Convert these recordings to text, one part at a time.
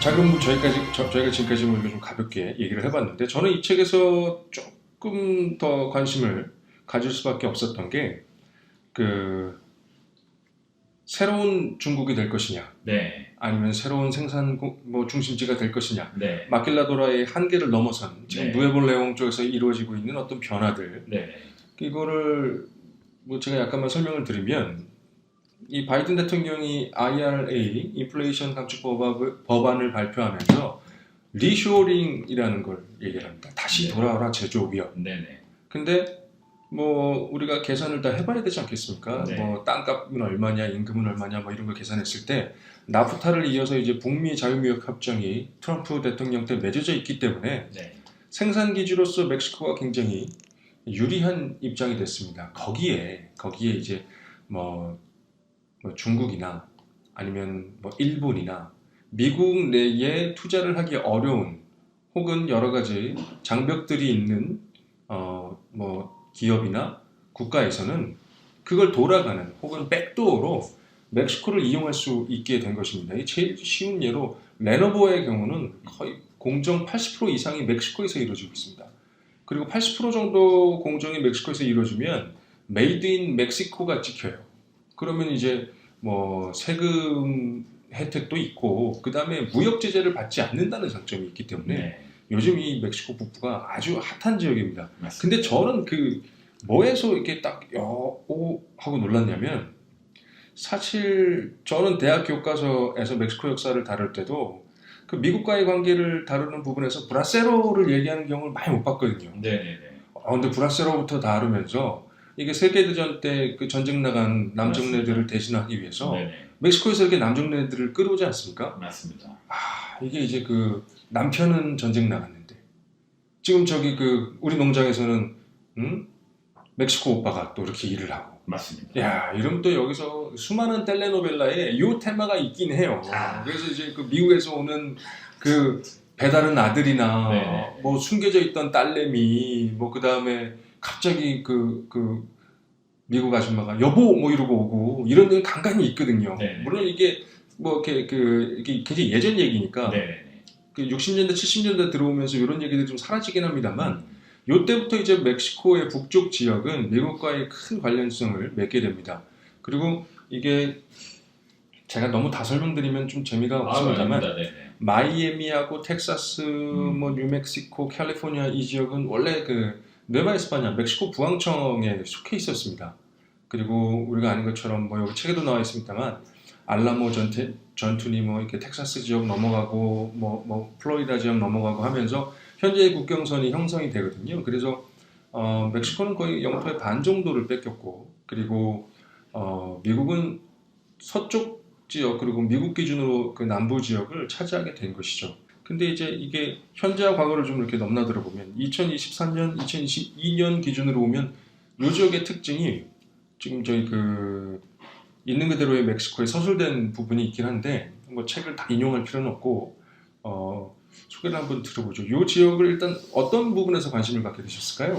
자, 그럼 뭐 저희가 지금까지 뭐 이렇게 좀 가볍게 얘기를 해봤는데, 저는 이 책에서 조금 더 관심을 가질 수밖에 없었던 게, 그, 새로운 중국이 될 것이냐, 네, 아니면 새로운 뭐 중심지가 될 것이냐, 네, 마길라도라의 한계를 넘어선 지금 네, 누에볼레옹 쪽에서 이루어지고 있는 어떤 변화들, 네, 이거를 뭐 제가 약간만 설명을 드리면, 이 바이든 대통령이 IRA, 인플레이션 감축 법안을 발표하면서 리쇼링이라는 걸 얘기를 합니다. 다시 네, 돌아와라 제조업이요. 네, 네, 근데 뭐 우리가 계산을 다 해봐야 되지 않겠습니까? 네, 뭐 땅값은 얼마냐, 임금은 얼마냐, 뭐 이런 걸 계산했을 때 나프타를 이어서 이제 북미 자유무역 협정이 트럼프 대통령 때 맺어져 있기 때문에 네, 생산 기지로서 멕시코가 굉장히 유리한 입장이 됐습니다. 거기에 이제 뭐 중국이나 아니면 뭐 일본이나 미국 내에 투자를 하기 어려운 혹은 여러 가지 장벽들이 있는 뭐 기업이나 국가에서는 그걸 돌아가는 혹은 백도어로 멕시코를 이용할 수 있게 된 것입니다. 이 제일 쉬운 예로 레노버의 경우는 거의 공정 80% 이상이 멕시코에서 이루어지고 있습니다. 그리고 80% 정도 공정이 멕시코에서 이루어지면 메이드 인 멕시코가 찍혀요. 그러면 이제 뭐 세금 혜택도 있고 그 다음에 무역 제재를 받지 않는다는 장점이 있기 때문에 네, 요즘 이 멕시코 북부가 아주 핫한 지역입니다. 맞습니다. 근데 저는 그 뭐에서 이렇게 딱 하고 놀랐냐면 사실 저는 대학 교과서에서 멕시코 역사를 다룰 때도 그 미국과의 관계를 다루는 부분에서 브라세로를 얘기하는 경우를 많이 못 봤거든요. 네, 네, 네, 근데 브라세로부터 다루면서 이게 세계대전 때 그 전쟁 나간 남정네들을 대신하기 위해서 네, 네, 멕시코에서 이렇게 남정네들을 끌어오지 않습니까? 맞습니다. 이게 이제 그 남편은 전쟁 나갔는데 지금 저기 그 우리 농장에서는 멕시코 오빠가 또 이렇게 일을 하고 맞습니다. 야 이러면 또 여기서 수많은 텔레노벨라에 요 테마가 있긴 해요. 그래서 이제 그 미국에서 오는 그 배다른 아들이나 네네. 뭐 숨겨져 있던 딸내미 뭐 그 다음에 갑자기 그 미국 아줌마가 여보 뭐 이러고 오고 이런 데 간간히 있거든요. 네네. 물론 이게 뭐 이게 굉장히 예전 얘기니까 네, 네, 그 60년대 70년대 들어오면서 이런 얘기들이 좀 사라지긴 네. 합니다만 요때부터 이제 멕시코의 북쪽 지역은 미국과의 큰 관련성을 맺게 됩니다. 그리고 이게 제가 너무 다 설명드리면 좀 재미가 없습니다만 아닙니다. 네, 네, 마이애미하고 텍사스, 뭐 뉴멕시코, 캘리포니아 이 지역은 원래 그 누에바 에스파냐 멕시코 부항청에 속해 있었습니다. 그리고 우리가 아는 것처럼 뭐 여기 책에도 나와 있습니다만 알라모 전투니 뭐 이렇게 텍사스 지역 넘어가고 뭐 플로리다 지역 넘어가고 하면서 현재의 국경선이 형성이 되거든요. 그래서 멕시코는 거의 영토의 반 정도를 뺏겼고 그리고 미국은 서쪽 지역 그리고 미국 기준으로 그 남부 지역을 차지하게 된 것이죠. 근데 이제 이게 현재와 과거를 좀 이렇게 넘나들어 보면 2023년, 2022년 기준으로 보면 이 지역의 특징이 지금 저희 그 있는 그대로의 멕시코에 서술된 부분이 있긴 한데 뭐 책을 다 인용할 필요는 없고 소개를 한번 들어보죠. 이 지역을 일단 어떤 부분에서 관심을 갖게 되셨을까요?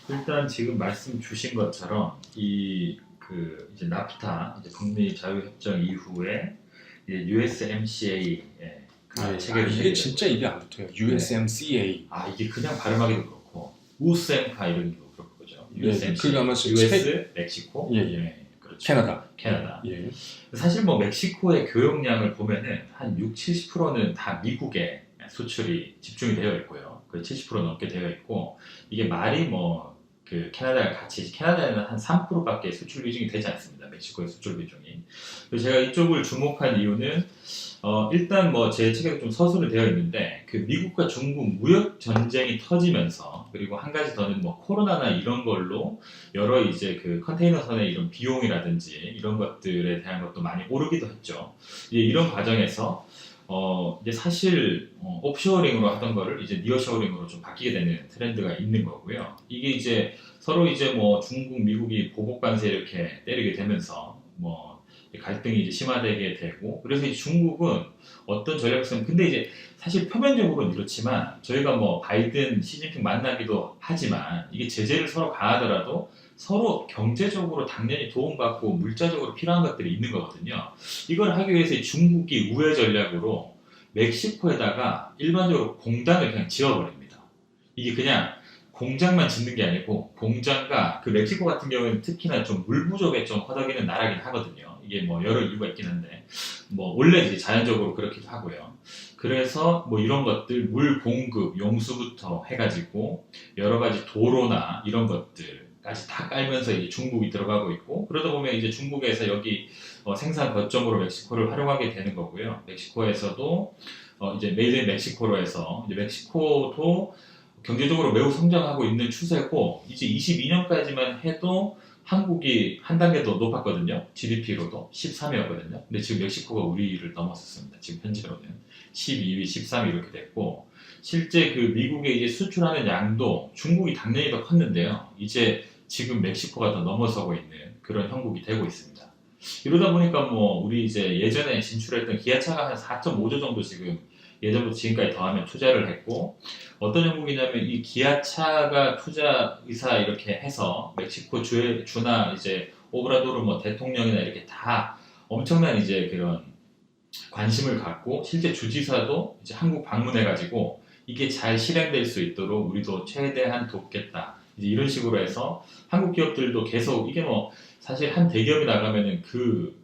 일단 지금 말씀 주신 것처럼 이제 나프타 이제 북미 자유협정 이후에 이제 USMCA 체결이 이게 되게 진짜 입에 안 붙어요. USMCA. 이게 그냥 발음하기도 그렇고 우셈파 이러기도 그렇고 그죠? USMCA, 그게 아마 US, 멕시코, 그렇죠. 캐나다. 예. 사실 뭐 멕시코의 교역량을 보면은 한 70-70%는 다 미국에 수출이 집중이 되어 있고요. 거의 70% 넘게 되어 있고 이게 말이 뭐 그 캐나다랑 같이 캐나다에는 한 3%밖에 수출 비중이 되지 않습니다. 멕시코의 수출 비중이. 그래서 제가 이쪽을 주목한 이유는 일단 뭐 제 책에도 좀 서술이 되어 있는데 그 미국과 중국 무역 전쟁이 터지면서 그리고 한 가지 더는 뭐 코로나나 이런 걸로 여러 이제 그 컨테이너선의 이런 비용이라든지 이런 것들에 대한 것도 많이 오르기도 했죠. 이런 과정에서 이제 사실 옵쇼어링으로 하던 거를 이제 니어쇼어링으로 좀 바뀌게 되는 트렌드가 있는 거고요. 이게 이제 서로 이제 뭐 중국, 미국이 보복 관세 이렇게 때리게 되면서 뭐 갈등이 이제 심화되게 되고 그래서 이제 중국은 어떤 전략성 근데 이제 사실 표면적으로는 이렇지만 저희가 뭐 바이든, 시진핑 만나기도 하지만 이게 제재를 서로 가하더라도 서로 경제적으로 당연히 도움받고 물자적으로 필요한 것들이 있는 거거든요. 이걸 하기 위해서 중국이 우회 전략으로 멕시코에다가 일반적으로 공장을 그냥 지어버립니다. 이게 그냥 공장만 짓는 게 아니고 공장과 그 멕시코 같은 경우는 특히나 좀 물 부족에 좀 허덕이는 나라긴 하거든요. 이게 뭐 여러 이유가 있긴 한데 뭐 원래 이제 자연적으로 그렇기도 하고요. 그래서 뭐 이런 것들 물 공급 용수부터 해가지고 여러 가지 도로나 이런 것들까지 다 깔면서 이제 중국이 들어가고 있고 그러다 보면 이제 중국에서 여기 생산 거점으로 멕시코를 활용하게 되는 거고요. 멕시코에서도 이제 메이드 인 멕시코로 해서 이제 멕시코도 경제적으로 매우 성장하고 있는 추세고 이제 22년까지만 해도 한국이 한 단계 더 높았거든요. GDP로도 13위였거든요. 근데 지금 멕시코가 우리를 넘었었습니다. 지금 현재로는 12위, 13위 이렇게 됐고 실제 그 미국에 이제 수출하는 양도 중국이 당연히 더 컸는데요. 이제 지금 멕시코가 더 넘어서고 있는 그런 형국이 되고 있습니다. 이러다 보니까 뭐 우리 이제 예전에 진출했던 기아차가 한 4.5조 정도 지금 예전부터 지금까지 더하면 투자를 했고 어떤 형국이냐면 이 기아차가 투자 의사 이렇게 해서 멕시코 주나 이제 오브라도르 뭐 대통령이나 이렇게 다 엄청난 이제 그런 관심을 갖고 실제 주지사도 이제 한국 방문해가지고 이게 잘 실행될 수 있도록 우리도 최대한 돕겠다. 이제 이런 식으로 해서 한국 기업들도 계속 이게 뭐 사실 한 대기업이 나가면은 그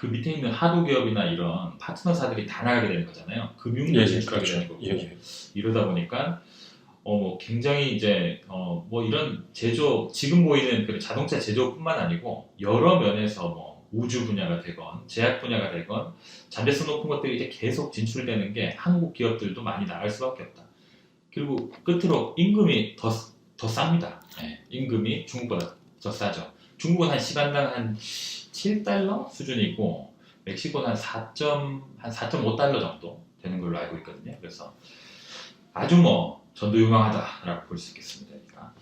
밑에 있는 하도 기업이나 이런 파트너사들이 다 나가게 되는 거잖아요. 금융도 진출하게 되는 거고 이러다 보니까 뭐 굉장히 이제 뭐 이런 제조 지금 보이는 그 자동차 제조뿐만 아니고 여러 면에서 뭐 우주 분야가 되건 제약 분야가 되건 잠재성 높은 것들이 이제 계속 진출되는 게 한국 기업들도 많이 나갈 수밖에 없다. 그리고 끝으로 임금이 더 쌉니다. 네, 임금이 중국보다 더 싸죠. 중국은 한 시간당 한 7달러 수준이고 멕시코는 한 4.5달러 정도 되는 걸로 알고 있거든요. 그래서 아주 뭐 전도유망하다라고 볼 수 있겠습니다. 그러니까.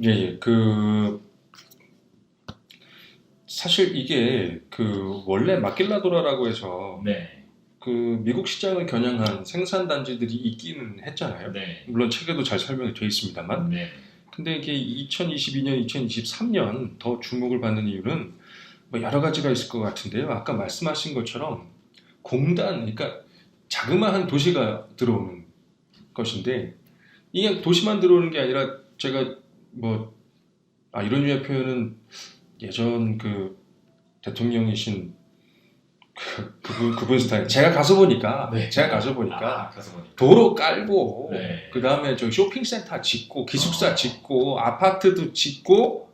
예, 사실 이게 원래 마길라도라라고 해서 네. 미국 시장을 겨냥한 생산 단지들이 있기는 했잖아요. 네. 물론 책에도 잘 설명이 되어 있습니다만. 네. 근데 이게 2022년, 2023년 더 주목을 받는 이유는 뭐 여러 가지가 있을 것 같은데요. 아까 말씀하신 것처럼 그러니까 자그마한 도시가 들어오는 것인데 이게 도시만 들어오는 게 아니라 제가 이런 류의 표현은 예전 대통령이신 그분 스타일. 제가 가서 보니까 가서 보니까. 도로 깔고, 네. 그 다음에 쇼핑센터 짓고, 기숙사 짓고, 아파트도 짓고,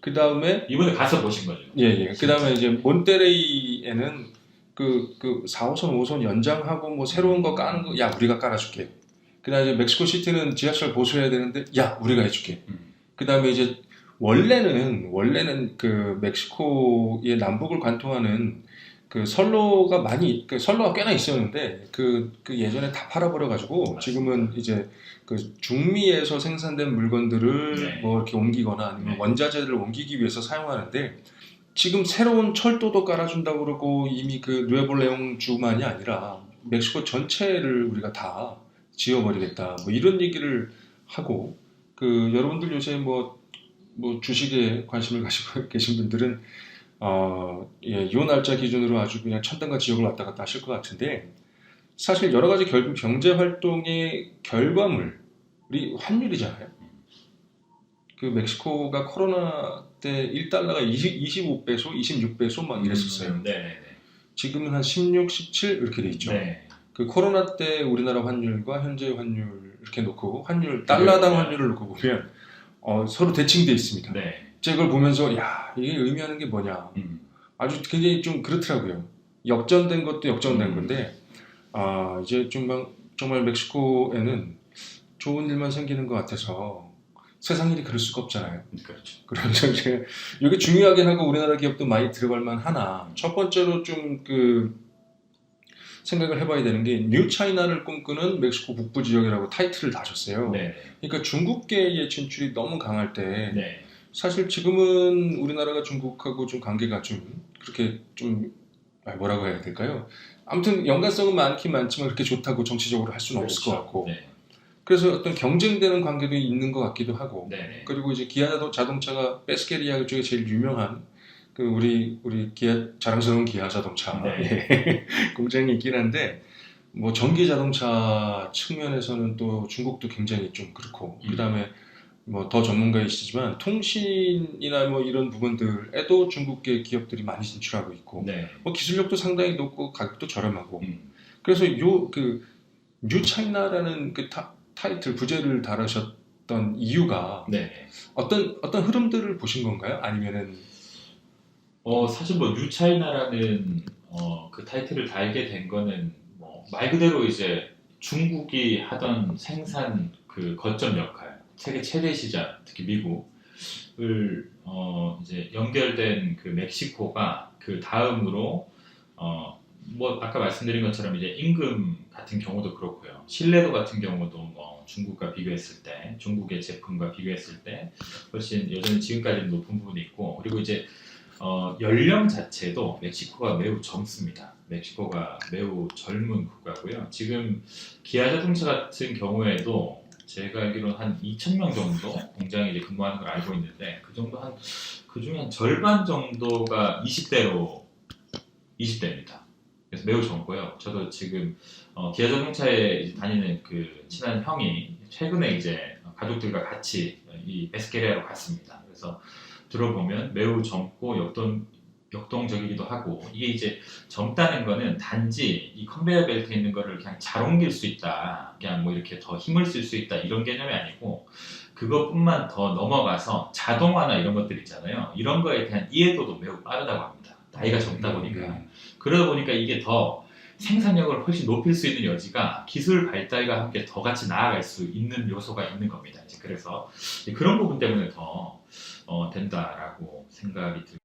그 다음에. 이번에 가서 보신 거죠? 예. 그 다음에 이제 몬테레이에는 4호선, 5호선 연장하고 뭐 새로운 거 까는 거, 야, 우리가 깔아줄게. 그 다음에 이제 멕시코 시티는 지하철 보수해야 되는데, 야, 우리가 해줄게. 그 다음에 이제 원래는 멕시코의 남북을 관통하는 선로가 꽤나 있었는데 예전에 다 팔아버려가지고 지금은 이제 중미에서 생산된 물건들을 뭐 이렇게 옮기거나 아니면 원자재들을 옮기기 위해서 사용하는데 지금 새로운 철도도 깔아준다고 그러고 이미 누에볼레옹 주만이 아니라 멕시코 전체를 우리가 다 지어버리겠다 뭐 이런 얘기를 하고 여러분들 요새 뭐 주식에 관심을 가지고 계신 분들은 요 날짜 기준으로 아주 그냥 천당과 지옥을 왔다 갔다 하실 것 같은데 사실 여러 가지 경제 활동의 결과물이 환율이잖아요. 멕시코가 코로나 때 1달러가 25페소, 26페소 막 이랬었어요. 지금은 한 16, 17 이렇게 돼 있죠. 코로나 때 우리나라 환율과 현재 환율 이렇게 놓고 달러당 환율을 놓고 보면 서로 대칭돼 있습니다. 제가 그걸 보면서 야 이게 의미하는 게 뭐냐 아주 굉장히 좀 그렇더라고요. 역전된 것도 역전된 건데 이제 정말 멕시코에는 좋은 일만 생기는 것 같아서 세상 일이 그럴 수가 없잖아요. 그렇죠. 그래서 제가 여기 중요하긴 하고 우리나라 기업도 많이 들어갈 만하나 첫 번째로 좀 생각을 해봐야 되는 게 뉴 차이나를 꿈꾸는 멕시코 북부 지역이라고 타이틀을 다셨어요. 그러니까 중국계의 진출이 너무 강할 때 사실 지금은 우리나라가 중국하고 좀 관계가 좀 그렇게 좀 뭐라고 해야 될까요? 아무튼 연관성은 많긴 많지만 그렇게 좋다고 정치적으로 할 수는 없을 것 같고 그래서 어떤 경쟁되는 관계도 있는 것 같기도 하고 그리고 이제 기아 자동차가 페스케리아 쪽에 제일 유명한 우리 기아 자랑스러운 기아 자동차 공장이 있긴 한데 뭐 전기 자동차 측면에서는 또 중국도 굉장히 좀 그렇고 그다음에 뭐 더 전문가이시지만 통신이나 뭐 이런 부분들에도 중국계 기업들이 많이 진출하고 있고 네. 뭐 기술력도 상당히 높고 가격도 저렴하고 음. 그래서 요 그 뉴차이나라는 그 타이틀 부제를 달으셨던 이유가 네. 어떤 흐름들을 보신 건가요? 아니면은 사실 뭐 뉴차이나라는 그 타이틀을 달게 된 거는 뭐 말 그대로 이제 중국이 하던 생산 그 거점 역할, 세계 최대 시장, 특히 미국을 이제 연결된 그 멕시코가 그 다음으로 뭐 아까 말씀드린 것처럼 이제 임금 같은 경우도 그렇고요. 신뢰도 같은 경우도 뭐 중국과 비교했을 때, 중국의 제품과 비교했을 때 훨씬 여전히 지금까지는 높은 부분이 있고 그리고 이제 연령 자체도 멕시코가 매우 젊습니다. 멕시코가 매우 젊은 국가고요. 지금 기아 자동차 같은 경우에도 제가 알기로는 한 2,000명 정도 공장에 이제 근무하는 걸 알고 있는데 그 정도 그 중에 한 절반 정도가 20대입니다. 그래서 매우 젊고요. 저도 지금 기아 자동차에 이제 다니는 그 친한 형이 최근에 이제 가족들과 같이 이 에스케리아로 갔습니다. 그래서 들어보면 매우 젊고 역동적이기도 하고 이게 이제 젊다는 거는 단지 이 컨베이어 벨트에 있는 거를 그냥 잘 옮길 수 있다 그냥 뭐 이렇게 더 힘을 쓸 수 있다 이런 개념이 아니고 그것뿐만 더 넘어가서 자동화나 이런 것들 있잖아요 이런 거에 대한 이해도도 매우 빠르다고 합니다 나이가 젊다 보니까 그러다 보니까 이게 더 생산력을 훨씬 높일 수 있는 여지가 기술 발달과 함께 더 같이 나아갈 수 있는 요소가 있는 겁니다 이제 그래서 그런 부분 때문에 더 된다라고 생각이 듭니다.